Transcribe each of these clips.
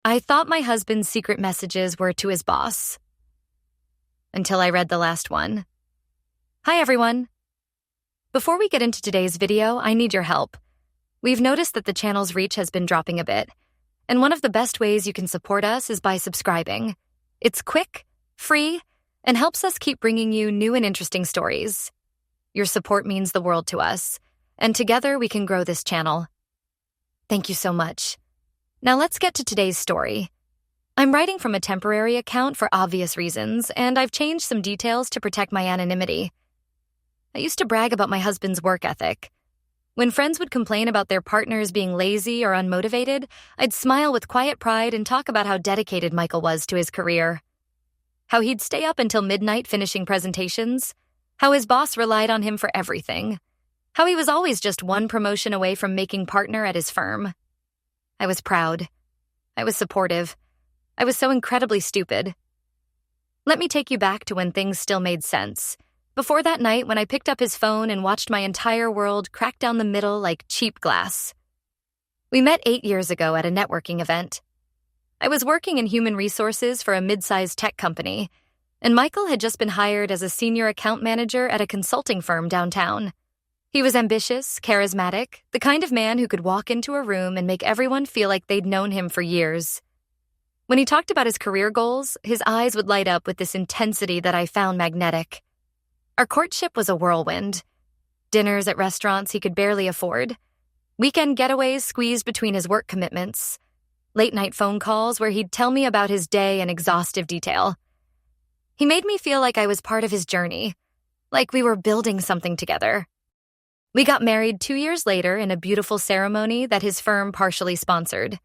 I thought my husband's secret messages were to his boss. Until I read the last one. Hi, everyone. Before we get into today's video, I need your help. We've noticed that the channel's reach has been dropping a bit, and one of the best ways you can support us is by subscribing. It's quick, free, and helps us keep bringing you new and interesting stories. Your support means the world to us, and together we can grow this channel. Thank you so much. Now let's get to today's story. I'm writing from a temporary account for obvious reasons, and I've changed some details to protect my anonymity. I used to brag about my husband's work ethic. When friends would complain about their partners being lazy or unmotivated, I'd smile with quiet pride and talk about how dedicated Michael was to his career. How he'd stay up until midnight finishing presentations. How his boss relied on him for everything. How he was always just one promotion away from making partner at his firm. I was proud. I was supportive. I was so incredibly stupid. Let me take you back to when things still made sense. Before that night when I picked up his phone and watched my entire world crack down the middle like cheap glass. We met 8 years ago at a networking event. I was working in human resources for a mid-sized tech company, and Michael had just been hired as a senior account manager at a consulting firm downtown. He was ambitious, charismatic, the kind of man who could walk into a room and make everyone feel like they'd known him for years. When he talked about his career goals, his eyes would light up with this intensity that I found magnetic. Our courtship was a whirlwind. Dinners at restaurants he could barely afford. Weekend getaways squeezed between his work commitments. Late-night phone calls where he'd tell me about his day in exhaustive detail. He made me feel like I was part of his journey, like we were building something together. We got married 2 years later in a beautiful ceremony that his firm partially sponsored.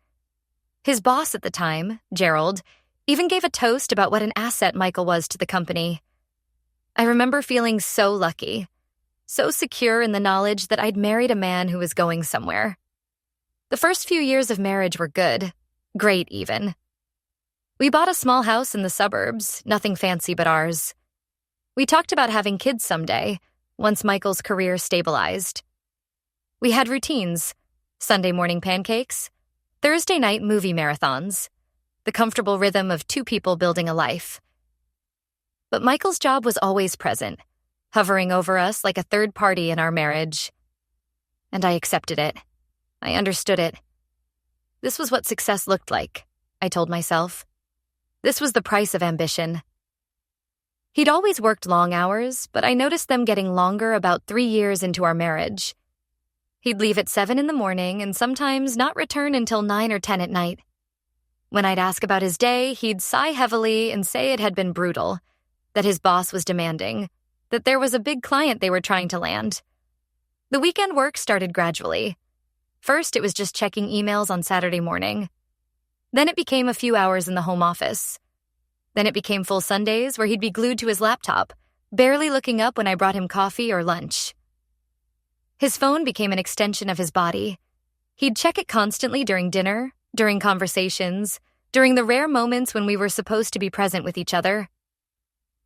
His boss at the time, Gerald, even gave a toast about what an asset Michael was to the company. I remember feeling so lucky, so secure in the knowledge that I'd married a man who was going somewhere. The first few years of marriage were good, great even. We bought a small house in the suburbs, nothing fancy but ours. We talked about having kids someday, once Michael's career stabilized. We had routines: Sunday morning pancakes, Thursday night movie marathons, the comfortable rhythm of two people building a life. But Michael's job was always present, hovering over us like a third party in our marriage. And I accepted it. I understood it. This was what success looked like, I told myself. This was the price of ambition. He'd always worked long hours, but I noticed them getting longer about 3 years into our marriage. He'd leave at 7 in the morning and sometimes not return until 9 or 10 at night. When I'd ask about his day, he'd sigh heavily and say it had been brutal, that his boss was demanding, that there was a big client they were trying to land. The weekend work started gradually. First, it was just checking emails on Saturday morning. Then it became a few hours in the home office. Then it became full Sundays where he'd be glued to his laptop, barely looking up when I brought him coffee or lunch. His phone became an extension of his body. He'd check it constantly during dinner, during conversations, during the rare moments when we were supposed to be present with each other.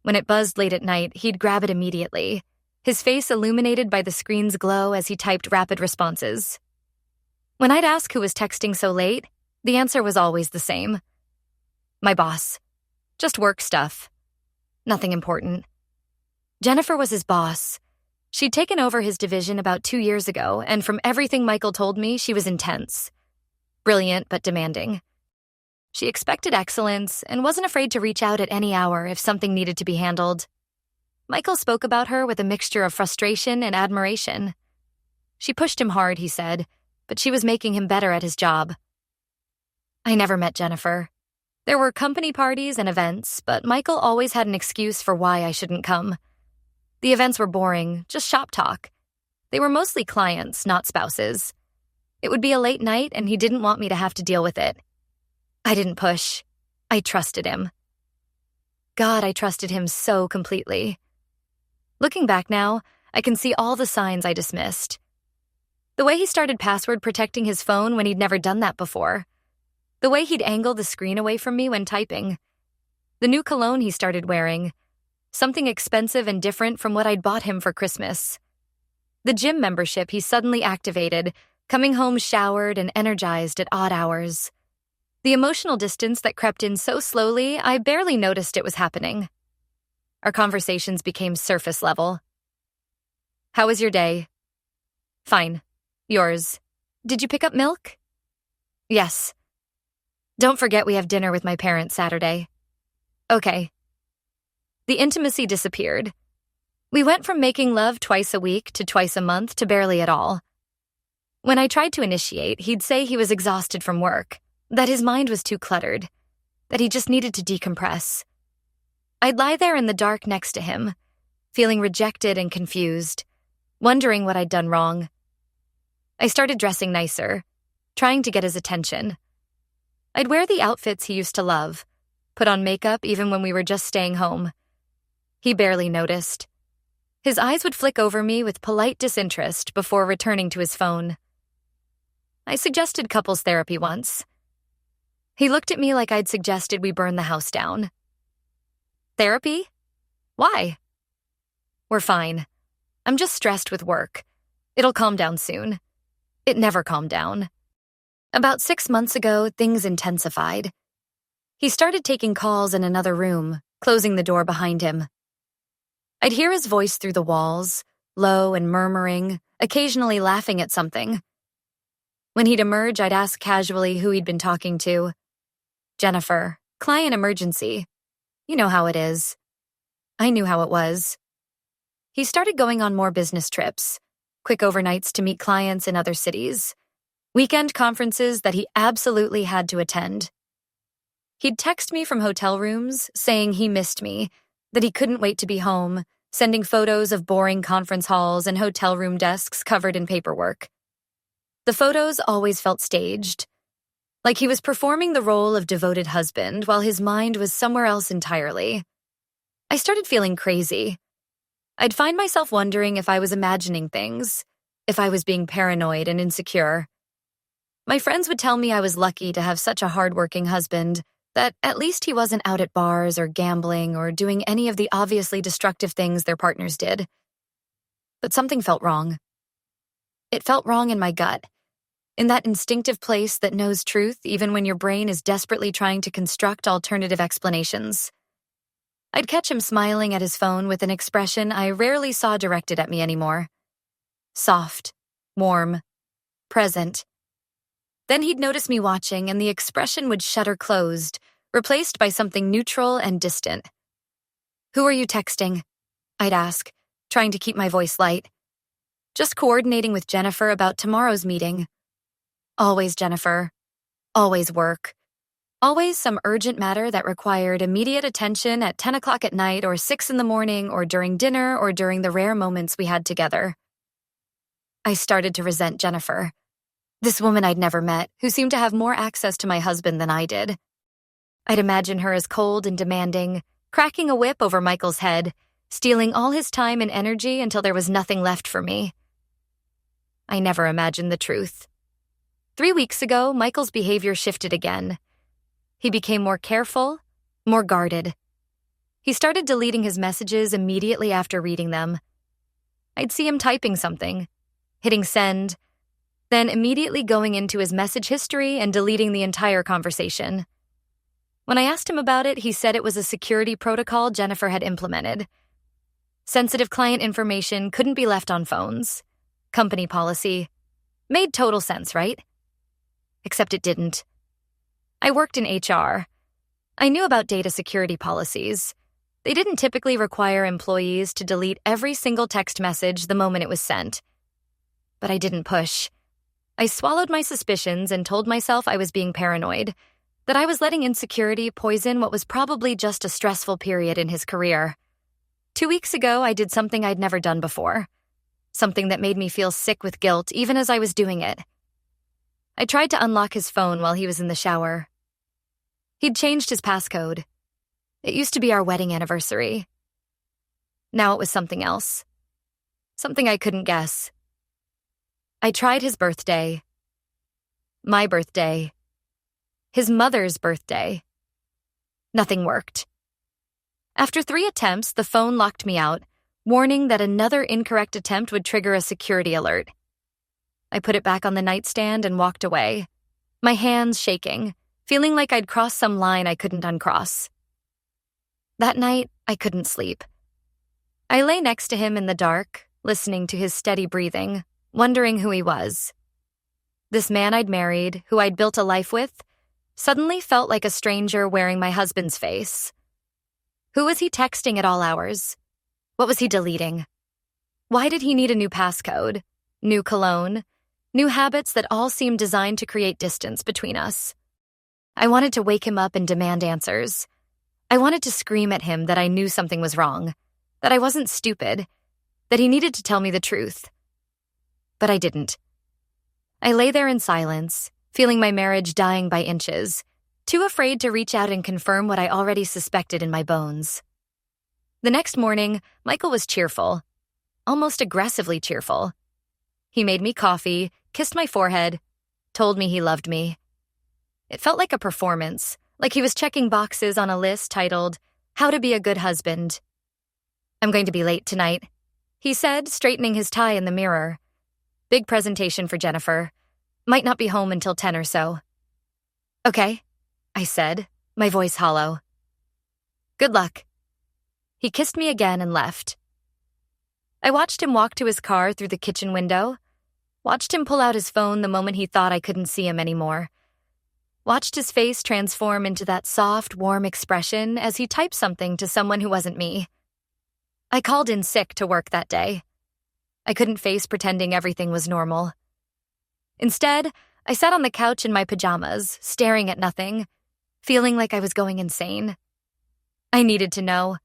When it buzzed late at night, he'd grab it immediately, his face illuminated by the screen's glow as he typed rapid responses. When I'd ask who was texting so late, the answer was always the same. My boss. Just work stuff. Nothing important. Jennifer was his boss. She'd taken over his division about 2 years ago, and from everything Michael told me, she was intense. Brilliant, but demanding. She expected excellence and wasn't afraid to reach out at any hour if something needed to be handled. Michael spoke about her with a mixture of frustration and admiration. She pushed him hard, he said, but she was making him better at his job. I never met Jennifer. There were company parties and events, but Michael always had an excuse for why I shouldn't come. The events were boring, just shop talk. They were mostly clients, not spouses. It would be a late night, and he didn't want me to have to deal with it. I didn't push. I trusted him. God, I trusted him so completely. Looking back now, I can see all the signs I dismissed. The way he started password protecting his phone when he'd never done that before. The way he'd angle the screen away from me when typing. The new cologne he started wearing. Something expensive and different from what I'd bought him for Christmas. The gym membership he suddenly activated, coming home showered and energized at odd hours. The emotional distance that crept in so slowly, I barely noticed it was happening. Our conversations became surface level. How was your day? Fine. Yours. Did you pick up milk? Yes. Don't forget we have dinner with my parents Saturday. Okay. The intimacy disappeared. We went from making love twice a week to twice a month to barely at all. When I tried to initiate, he'd say he was exhausted from work, that his mind was too cluttered, that he just needed to decompress. I'd lie there in the dark next to him, feeling rejected and confused, wondering what I'd done wrong. I started dressing nicer, trying to get his attention. I'd wear the outfits he used to love, put on makeup even when we were just staying home. He barely noticed. His eyes would flick over me with polite disinterest before returning to his phone. I suggested couples therapy once. He looked at me like I'd suggested we burn the house down. Therapy? Why? We're fine. I'm just stressed with work. It'll calm down soon. It never calmed down. About 6 months ago, things intensified. He started taking calls in another room, closing the door behind him. I'd hear his voice through the walls, low and murmuring, occasionally laughing at something. When he'd emerge, I'd ask casually who he'd been talking to. Jennifer, client emergency. You know how it is. I knew how it was. He started going on more business trips, quick overnights to meet clients in other cities, weekend conferences that he absolutely had to attend. He'd text me from hotel rooms, saying he missed me, that he couldn't wait to be home, sending photos of boring conference halls and hotel room desks covered in paperwork. The photos always felt staged, like he was performing the role of devoted husband while his mind was somewhere else entirely. I started feeling crazy. I'd find myself wondering if I was imagining things, if I was being paranoid and insecure. My friends would tell me I was lucky to have such a hardworking husband, that at least he wasn't out at bars or gambling or doing any of the obviously destructive things their partners did. But something felt wrong. It felt wrong in my gut, in that instinctive place that knows truth even when your brain is desperately trying to construct alternative explanations. I'd catch him smiling at his phone with an expression I rarely saw directed at me anymore. Soft, warm, present. Then he'd notice me watching and the expression would shutter closed, replaced by something neutral and distant. Who are you texting? I'd ask, trying to keep my voice light. Just coordinating with Jennifer about tomorrow's meeting. Always Jennifer. Always work. Always some urgent matter that required immediate attention at 10 o'clock at night or 6 in the morning or during dinner or during the rare moments we had together. I started to resent Jennifer. This woman I'd never met, who seemed to have more access to my husband than I did. I'd imagine her as cold and demanding, cracking a whip over Michael's head, stealing all his time and energy until there was nothing left for me. I never imagined the truth. 3 weeks ago, Michael's behavior shifted again. He became more careful, more guarded. He started deleting his messages immediately after reading them. I'd see him typing something, hitting send, then immediately going into his message history and deleting the entire conversation. When I asked him about it, he said it was a security protocol Jennifer had implemented. Sensitive client information couldn't be left on phones. Company policy. Made total sense, right? Except it didn't. I worked in HR. I knew about data security policies. They didn't typically require employees to delete every single text message the moment it was sent. But I didn't push. I swallowed my suspicions and told myself I was being paranoid, that I was letting insecurity poison what was probably just a stressful period in his career. 2 weeks ago, I did something I'd never done before. Something that made me feel sick with guilt even as I was doing it. I tried to unlock his phone while he was in the shower. He'd changed his passcode. It used to be our wedding anniversary. Now it was something else. Something I couldn't guess. I tried his birthday. My birthday. His mother's birthday. Nothing worked. After 3 attempts, the phone locked me out, warning that another incorrect attempt would trigger a security alert. I put it back on the nightstand and walked away, my hands shaking, feeling like I'd crossed some line I couldn't uncross. That night, I couldn't sleep. I lay next to him in the dark, listening to his steady breathing, wondering who he was. This man I'd married, who I'd built a life with, suddenly felt like a stranger wearing my husband's face. Who was he texting at all hours? What was he deleting? Why did he need a new passcode, new cologne, new habits that all seemed designed to create distance between us? I wanted to wake him up and demand answers. I wanted to scream at him that I knew something was wrong, that I wasn't stupid, that he needed to tell me the truth. But I didn't. I lay there in silence, feeling my marriage dying by inches, too afraid to reach out and confirm what I already suspected in my bones. The next morning, Michael was cheerful, almost aggressively cheerful. He made me coffee, kissed my forehead, told me he loved me. It felt like a performance, like he was checking boxes on a list titled, "How to be a good husband." "I'm going to be late tonight," he said, straightening his tie in the mirror. "Big presentation for Jennifer. Might not be home until 10 or so." "Okay," I said, my voice hollow. "Good luck." He kissed me again and left. I watched him walk to his car through the kitchen window, watched him pull out his phone the moment he thought I couldn't see him anymore, watched his face transform into that soft, warm expression as he typed something to someone who wasn't me. I called in sick to work that day. I couldn't face pretending everything was normal. Instead, I sat on the couch in my pajamas, staring at nothing, feeling like I was going insane. I needed to know.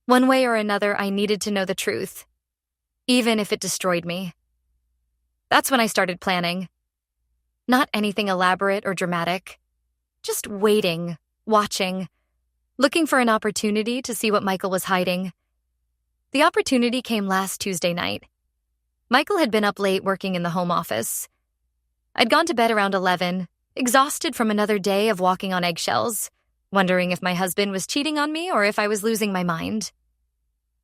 One way or another, I needed to know the truth, even if it destroyed me. That's when I started planning. Not anything elaborate or dramatic. Just waiting, watching, looking for an opportunity to see what Michael was hiding. The opportunity came last Tuesday night. Michael had been up late working in the home office. I'd gone to bed around 11, exhausted from another day of walking on eggshells, wondering if my husband was cheating on me or if I was losing my mind.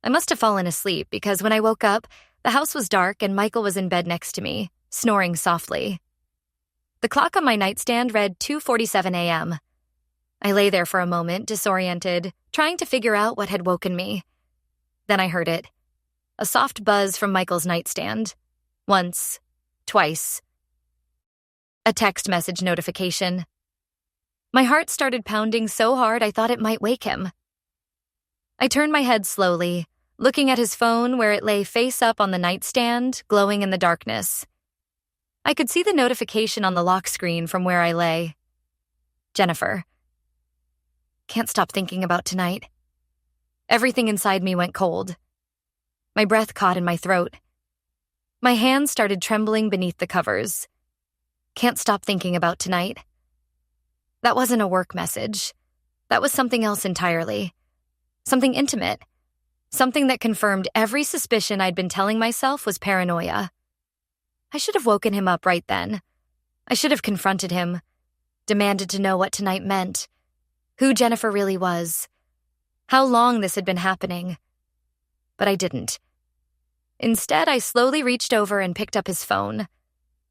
I must have fallen asleep because when I woke up, the house was dark and Michael was in bed next to me, snoring softly. The clock on my nightstand read 2:47 a.m. I lay there for a moment, disoriented, trying to figure out what had woken me. Then I heard it. A soft buzz from Michael's nightstand. Once. Twice. A text message notification. My heart started pounding so hard I thought it might wake him. I turned my head slowly, looking at his phone where it lay face up on the nightstand, glowing in the darkness. I could see the notification on the lock screen from where I lay. Jennifer. Can't stop thinking about tonight. Everything inside me went cold. My breath caught in my throat. My hands started trembling beneath the covers. Can't stop thinking about tonight. That wasn't a work message. That was something else entirely. Something intimate. Something that confirmed every suspicion I'd been telling myself was paranoia. I should have woken him up right then. I should have confronted him, demanded to know what tonight meant, who Jennifer really was, how long this had been happening. But I didn't. Instead, I slowly reached over and picked up his phone,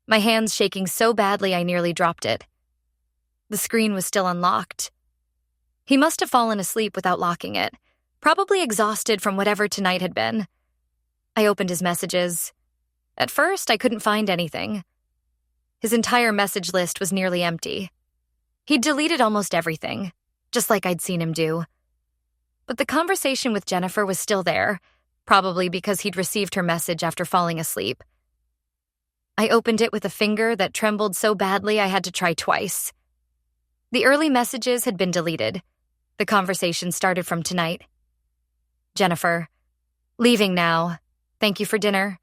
my hands shaking so badly I nearly dropped it. The screen was still unlocked. He must have fallen asleep without locking it, probably exhausted from whatever tonight had been. I opened his messages. At first, I couldn't find anything. His entire message list was nearly empty. He'd deleted almost everything, just like I'd seen him do. But the conversation with Jennifer was still there, probably because he'd received her message after falling asleep. I opened it with a finger that trembled so badly I had to try twice. The early messages had been deleted. The conversation started from tonight. Jennifer. Leaving now. Thank you for dinner.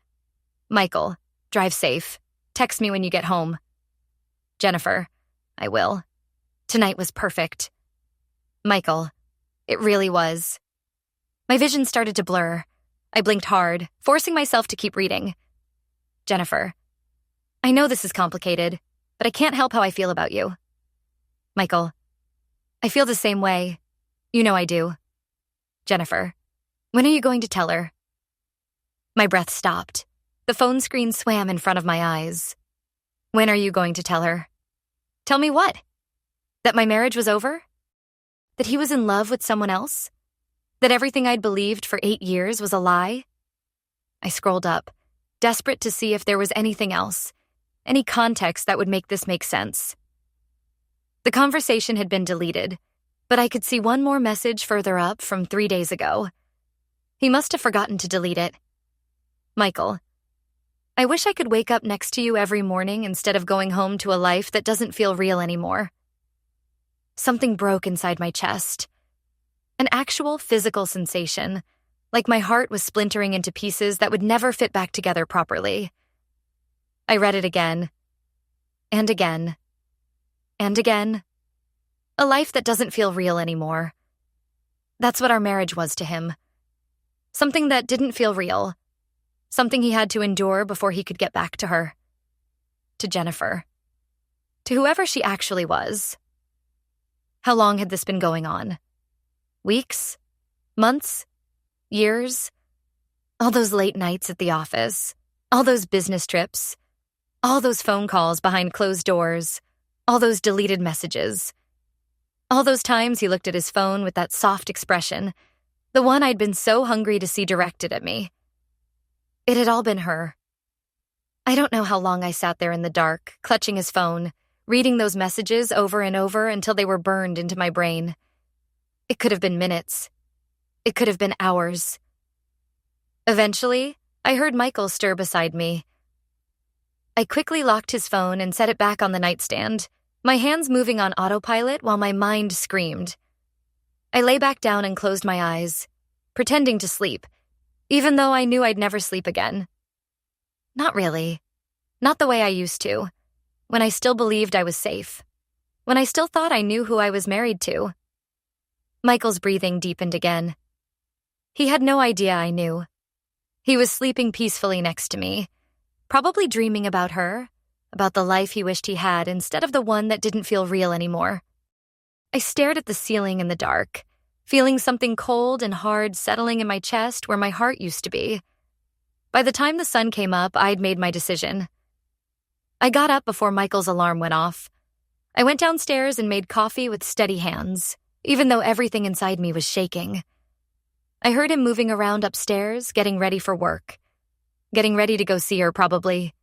Michael. Drive safe. Text me when you get home. Jennifer. I will. Tonight was perfect. Michael. It really was. My vision started to blur. I blinked hard, forcing myself to keep reading. Jennifer. I know this is complicated, but I can't help how I feel about you. Michael. I feel the same way. You know I do. Jennifer. When are you going to tell her? My breath stopped. The phone screen swam in front of my eyes. When are you going to tell her? Tell me what? That my marriage was over? That he was in love with someone else? That everything I'd believed for 8 years was a lie? I scrolled up, desperate to see if there was anything else, any context that would make this make sense. The conversation had been deleted, but I could see one more message further up from 3 days ago. He must have forgotten to delete it. Michael, I wish I could wake up next to you every morning instead of going home to a life that doesn't feel real anymore. Something broke inside my chest. An actual physical sensation, like my heart was splintering into pieces that would never fit back together properly. I read it again, and again, and again. A life that doesn't feel real anymore. That's what our marriage was to him. Something that didn't feel real. Something he had to endure before he could get back to her. To Jennifer. To whoever she actually was. How long had this been going on? Weeks? Months? Years? All those late nights at the office. All those business trips. All those phone calls behind closed doors. All those deleted messages. All those times he looked at his phone with that soft expression, the one I'd been so hungry to see directed at me. It had all been her. I don't know how long I sat there in the dark, clutching his phone, reading those messages over and over until they were burned into my brain. It could have been minutes. It could have been hours. Eventually, I heard Michael stir beside me. I quickly locked his phone and set it back on the nightstand, my hands moving on autopilot while my mind screamed. I lay back down and closed my eyes, pretending to sleep, even though I knew I'd never sleep again. Not really. Not the way I used to, when I still believed I was safe, when I still thought I knew who I was married to. Michael's breathing deepened again. He had no idea I knew. He was sleeping peacefully next to me, probably dreaming about her, about the life he wished he had instead of the one that didn't feel real anymore. I stared at the ceiling in the dark, feeling something cold and hard settling in my chest where my heart used to be. By the time the sun came up, I'd made my decision. I got up before Michael's alarm went off. I went downstairs and made coffee with steady hands, even though everything inside me was shaking. I heard him moving around upstairs, getting ready for work. Getting ready to go see her, probably.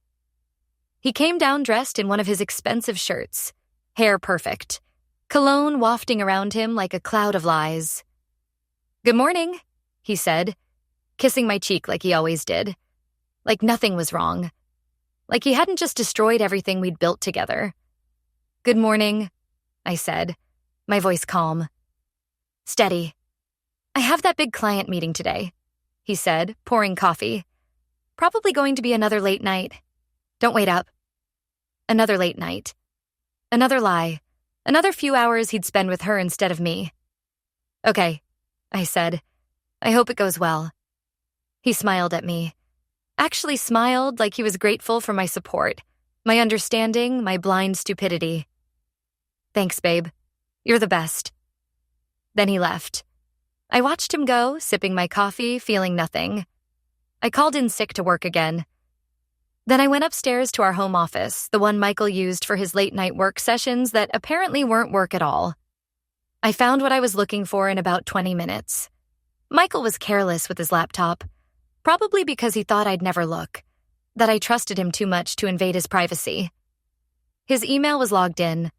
He came down dressed in one of his expensive shirts, hair perfect, cologne wafting around him like a cloud of lies. "Good morning," he said, kissing my cheek like he always did. Like nothing was wrong. Like he hadn't just destroyed everything we'd built together. "Good morning," I said, my voice calm. Steady. "I have that big client meeting today," he said, pouring coffee. "Probably going to be another late night. Don't wait up." Another late night. Another lie. Another few hours he'd spend with her instead of me. "Okay," I said. "I hope it goes well." He smiled at me. Actually smiled like he was grateful for my support, my understanding, my blind stupidity. "Thanks, babe. You're the best." Then he left. I watched him go, sipping my coffee, feeling nothing. I called in sick to work again. Then I went upstairs to our home office, the one Michael used for his late-night work sessions that apparently weren't work at all. I found what I was looking for in about 20 minutes. Michael was careless with his laptop, probably because he thought I'd never look, that I trusted him too much to invade his privacy. His email was logged in.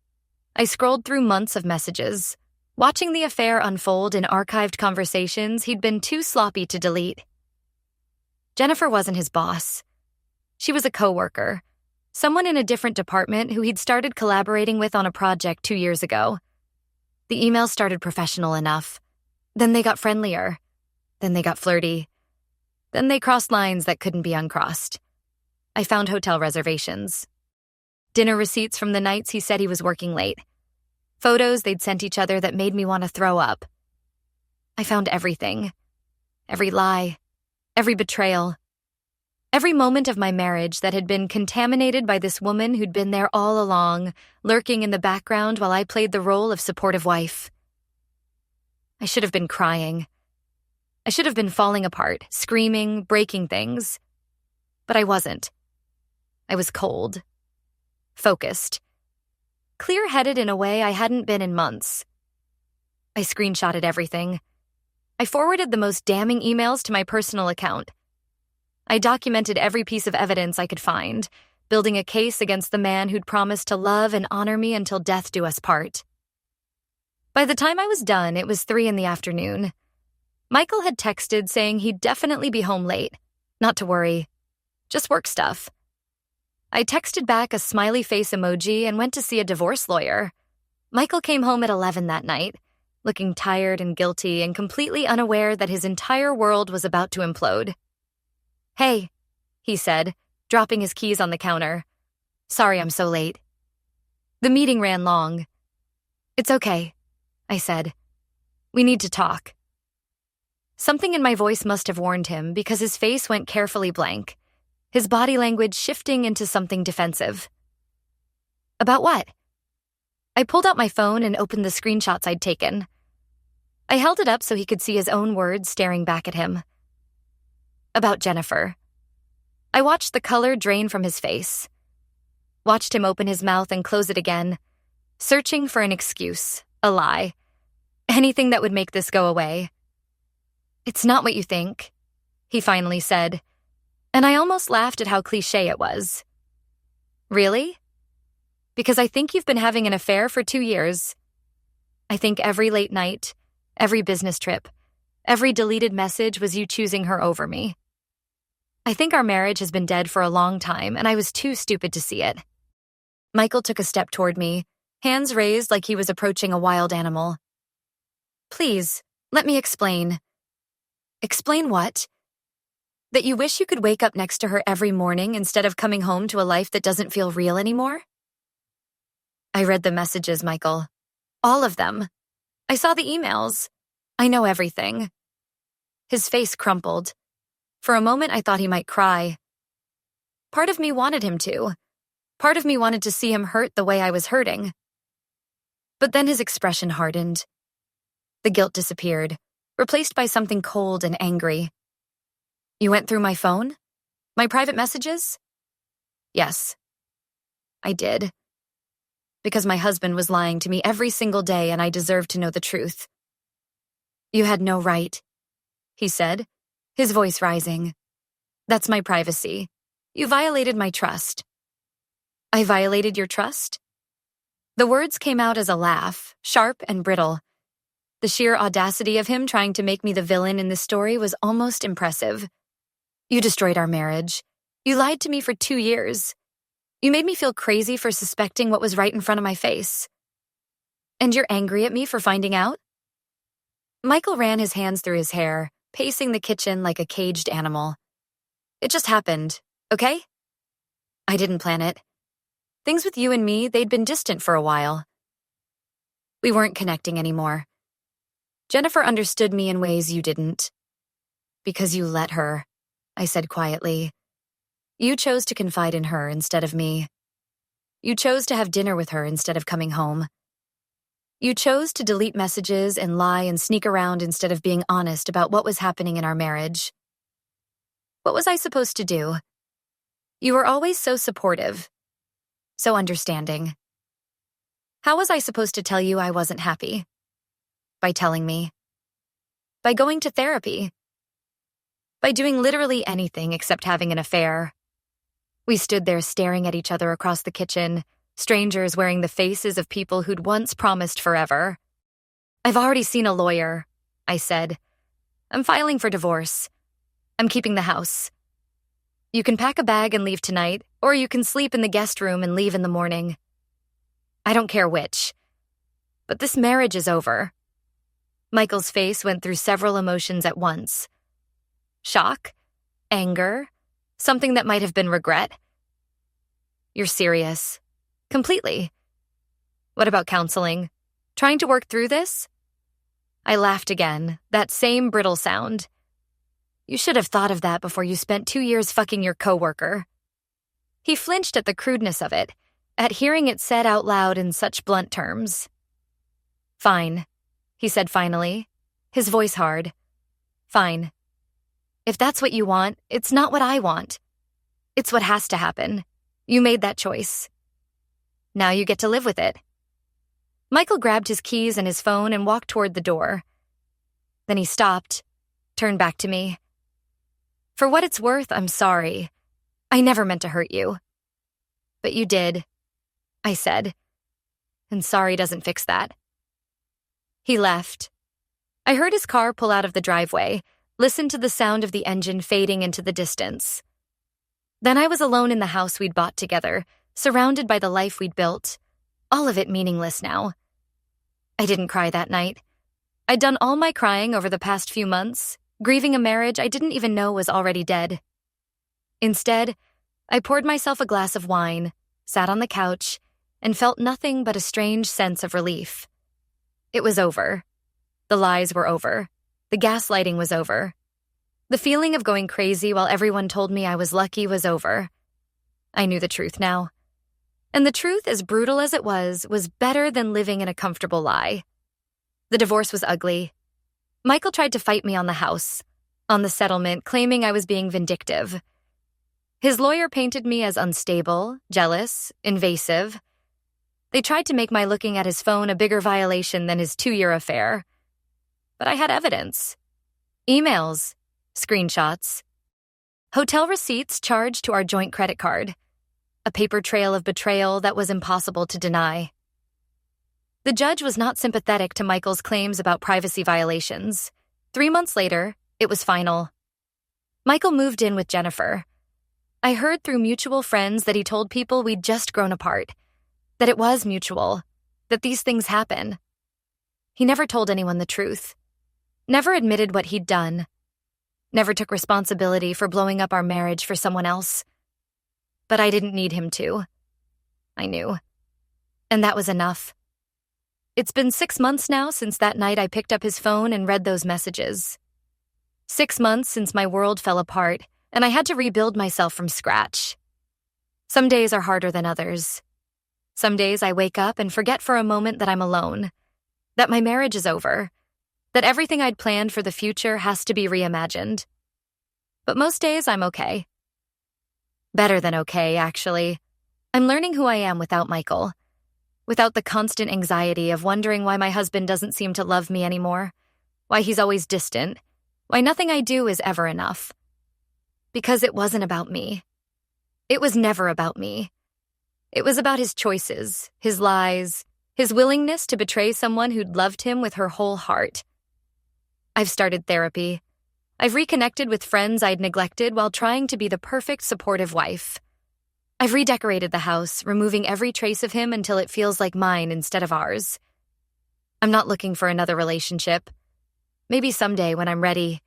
I scrolled through months of messages, watching the affair unfold in archived conversations he'd been too sloppy to delete. Jennifer wasn't his boss. She was a coworker, someone in a different department who he'd started collaborating with on a project 2 years ago. The emails started professional enough. Then they got friendlier. Then they got flirty. Then they crossed lines that couldn't be uncrossed. I found hotel reservations. Dinner receipts from the nights he said he was working late. Photos they'd sent each other that made me want to throw up. I found everything. Every lie. Every betrayal. Every moment of my marriage that had been contaminated by this woman who'd been there all along, lurking in the background while I played the role of supportive wife. I should have been crying. I should have been falling apart, screaming, breaking things. But I wasn't. I was cold. Focused. clear-headed in a way I hadn't been in months. I screenshotted everything. I forwarded the most damning emails to my personal account. I documented every piece of evidence I could find, building a case against the man who'd promised to love and honor me until death do us part. By the time I was done, it was 3 p.m. Michael had texted saying he'd definitely be home late. Not to worry. Just work stuff. I texted back a smiley face emoji and went to see a divorce lawyer. Michael came home at 11 that night, looking tired and guilty and completely unaware that his entire world was about to implode. "Hey," he said, dropping his keys on the counter. "Sorry I'm so late." The meeting ran long. "It's okay," I said. "We need to talk." Something in my voice must have warned him because his face went carefully blank, his body language shifting into something defensive. "About what?" I pulled out my phone and opened the screenshots I'd taken. I held it up so he could see his own words staring back at him. "About Jennifer." I watched the color drain from his face. Watched him open his mouth and close it again, searching for an excuse, a lie, anything that would make this go away. "It's not what you think," he finally said, and I almost laughed at how cliché it was. "Really?" "Because I think you've been having an affair for 2 years. I think every late night, every business trip, every deleted message was you choosing her over me. I think our marriage has been dead for a long time, and I was too stupid to see it." Michael took a step toward me, hands raised like he was approaching a wild animal. "Please, let me explain." "Explain what?" "That you wish you could wake up next to her every morning instead of coming home to a life that doesn't feel real anymore?" I read the messages, Michael. All of them. I saw the emails. I know everything. His face crumpled. For a moment, I thought he might cry. Part of me wanted him to. Part of me wanted to see him hurt the way I was hurting. But then his expression hardened. The guilt disappeared, replaced by something cold and angry. "You went through my phone? My private messages?" "Yes, I did. Because my husband was lying to me every single day and I deserved to know the truth." "You had no right," he said, his voice rising. "That's my privacy. You violated my trust." "I violated your trust?" The words came out as a laugh, sharp and brittle. The sheer audacity of him trying to make me the villain in this story was almost impressive. "You destroyed our marriage. You lied to me for 2 years. You made me feel crazy for suspecting what was right in front of my face. And you're angry at me for finding out?" Michael ran his hands through his hair, pacing the kitchen like a caged animal. "It just happened, okay? I didn't plan it. Things with you and me, they'd been distant for a while. We weren't connecting anymore. Jennifer understood me in ways you didn't. Because you let her," I said quietly. "You chose to confide in her instead of me. You chose to have dinner with her instead of coming home. You chose to delete messages and lie and sneak around instead of being honest about what was happening in our marriage. What was I supposed to do? You were always so supportive, so understanding. How was I supposed to tell you I wasn't happy? By telling me. By going to therapy. By doing literally anything except having an affair. We stood there staring at each other across the kitchen, strangers wearing the faces of people who'd once promised forever. "I've already seen a lawyer," I said. "I'm filing for divorce. I'm keeping the house. You can pack a bag and leave tonight, or you can sleep in the guest room and leave in the morning. I don't care which. But this marriage is over." Michael's face went through several emotions at once. Shock, anger, something that might have been regret. "You're serious. Completely. What about counseling? Trying to work through this?" I laughed again, that same brittle sound. "You should have thought of that before you spent 2 years fucking your coworker." He flinched at the crudeness of it, at hearing it said out loud in such blunt terms. "Fine," he said finally, his voice hard. "Fine. If that's what you want, it's not what I want. It's what has to happen. You made that choice. Now you get to live with it. Michael grabbed his keys and his phone and walked toward the door. Then he stopped, turned back to me. "For what it's worth, I'm sorry. I never meant to hurt you." "But you did," I said. "And sorry doesn't fix that." He left. I heard his car pull out of the driveway, listened to the sound of the engine fading into the distance. Then I was alone in the house we'd bought together, surrounded by the life we'd built, all of it meaningless now. I didn't cry that night. I'd done all my crying over the past few months, grieving a marriage I didn't even know was already dead. Instead, I poured myself a glass of wine, sat on the couch, and felt nothing but a strange sense of relief. It was over. The lies were over. The gaslighting was over. The feeling of going crazy while everyone told me I was lucky was over. I knew the truth now. And the truth, as brutal as it was better than living in a comfortable lie. The divorce was ugly. Michael tried to fight me on the house, on the settlement, claiming I was being vindictive. His lawyer painted me as unstable, jealous, invasive. They tried to make my looking at his phone a bigger violation than his 2-year affair. But I had evidence. Emails, screenshots, hotel receipts charged to our joint credit card, a paper trail of betrayal that was impossible to deny. The judge was not sympathetic to Michael's claims about privacy violations. 3 months later, it was final. Michael moved in with Jennifer. I heard through mutual friends that he told people we'd just grown apart, that it was mutual, that these things happen. He never told anyone the truth, never admitted what he'd done, never took responsibility for blowing up our marriage for someone else. But I didn't need him to. I knew. And that was enough. It's been 6 months now since that night I picked up his phone and read those messages. 6 months since my world fell apart, and I had to rebuild myself from scratch. Some days are harder than others. Some days I wake up and forget for a moment that I'm alone, that my marriage is over, that everything I'd planned for the future has to be reimagined. But most days I'm okay. Better than okay, actually. I'm learning who I am without Michael, without the constant anxiety of wondering why my husband doesn't seem to love me anymore, why he's always distant, why nothing I do is ever enough. Because it wasn't about me. It was never about me. It was about his choices, his lies, his willingness to betray someone who'd loved him with her whole heart. I've started therapy. I've reconnected with friends I'd neglected while trying to be the perfect supportive wife. I've redecorated the house, removing every trace of him until it feels like mine instead of ours. I'm not looking for another relationship. Maybe someday when I'm ready.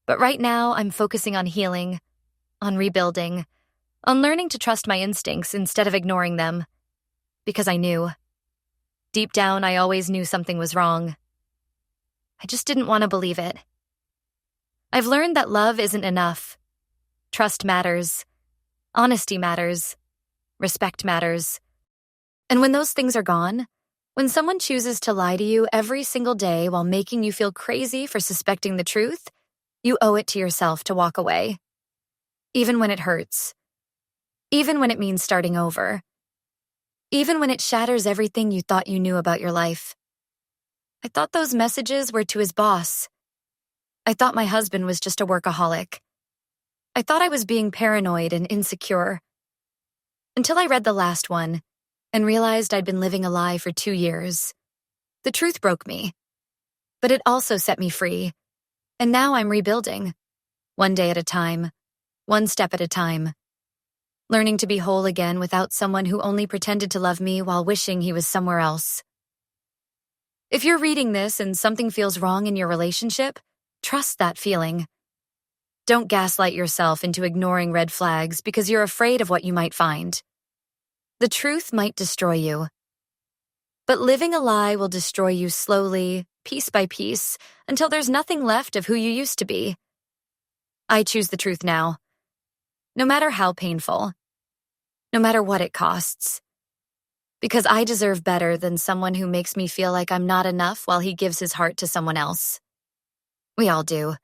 But right now, I'm focusing on healing, on rebuilding, on learning to trust my instincts instead of ignoring them. Because I knew. Deep down, I always knew something was wrong. I just didn't want to believe it. I've learned that love isn't enough. Trust matters. Honesty matters. Respect matters. And when those things are gone, when someone chooses to lie to you every single day while making you feel crazy for suspecting the truth, you owe it to yourself to walk away. Even when it hurts. Even when it means starting over. Even when it shatters everything you thought you knew about your life. I thought those messages were to his boss. I thought my husband was just a workaholic. I thought I was being paranoid and insecure. Until I read the last one and realized I'd been living a lie for 2 years. The truth broke me. But it also set me free. And now I'm rebuilding. One day at a time. One step at a time. Learning to be whole again without someone who only pretended to love me while wishing he was somewhere else. If you're reading this and something feels wrong in your relationship, trust that feeling. Don't gaslight yourself into ignoring red flags because you're afraid of what you might find. The truth might destroy you. But living a lie will destroy you slowly, piece by piece, until there's nothing left of who you used to be. I choose the truth now. No matter how painful. No matter what it costs. Because I deserve better than someone who makes me feel like I'm not enough while he gives his heart to someone else. We all do.